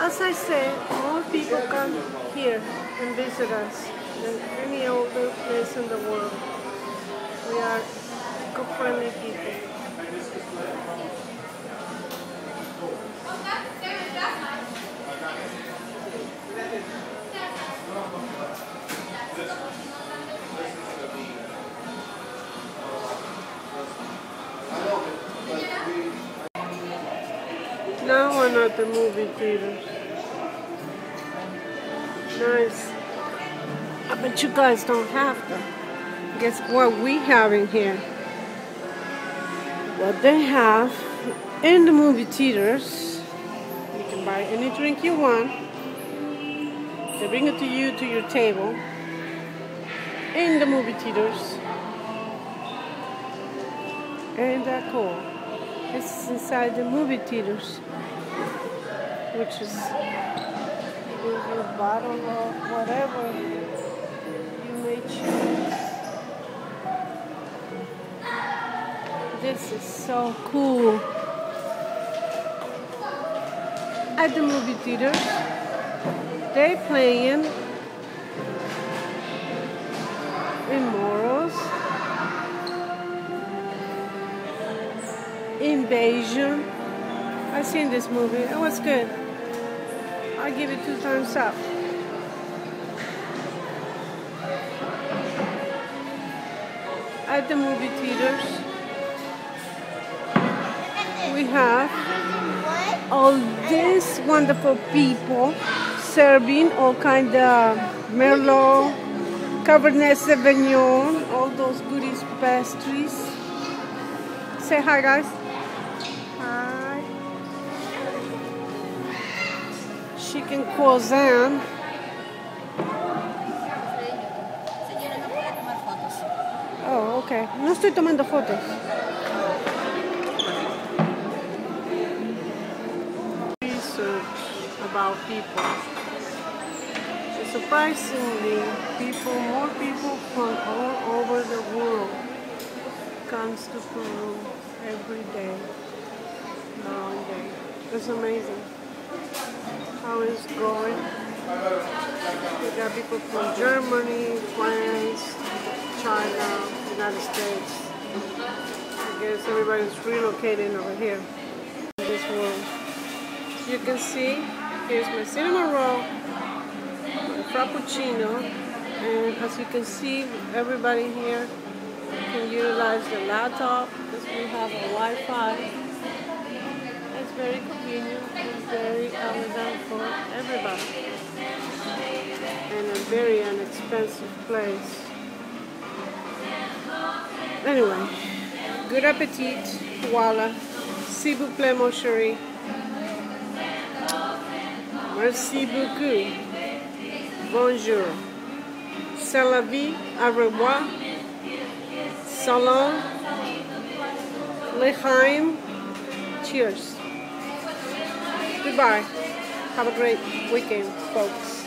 As I said, more people come here and visit us than any other place in the world. We are eco-friendly people. Now we're at the movie theater. Nice. I bet you guys don't have them. Guess what we have in here? What they have in the movie theaters. You can buy any drink you want. They bring it to you to your table in the movie theaters. Ain't that cool? This is inside the movie theaters, which is a bottle of whatever you may choose. This is so cool. At the movie theaters, they playing Immortals, Invasion. I've seen this movie. It was good. I give it 2 thumbs up. At the movie theaters, we have all these wonderful people serving all kind of Merlot, Cabernet Sauvignon, all those goodies, pastries. Say hi, guys. Hi. Chicken croissant. Oh, okay. No estoy tomando fotos. Research about people. So surprisingly, more people from all over the world comes to Peru every day, long day. It's amazing how it's going. We got people from Germany, France, China, United States. I guess everybody's relocating over here in this world. So you can see, here's my cinnamon roll, my frappuccino, and as you can see, everybody here can utilize the laptop because we have a Wi-Fi. It's very convenient and very elegant for everybody, and a very inexpensive place. Anyway, good appetit, voila, s'il vous plaît mon chéri. Merci beaucoup. Bonjour. C'est la vie, au revoir. Salam, L'chaim, cheers. Goodbye. Have a great weekend, folks.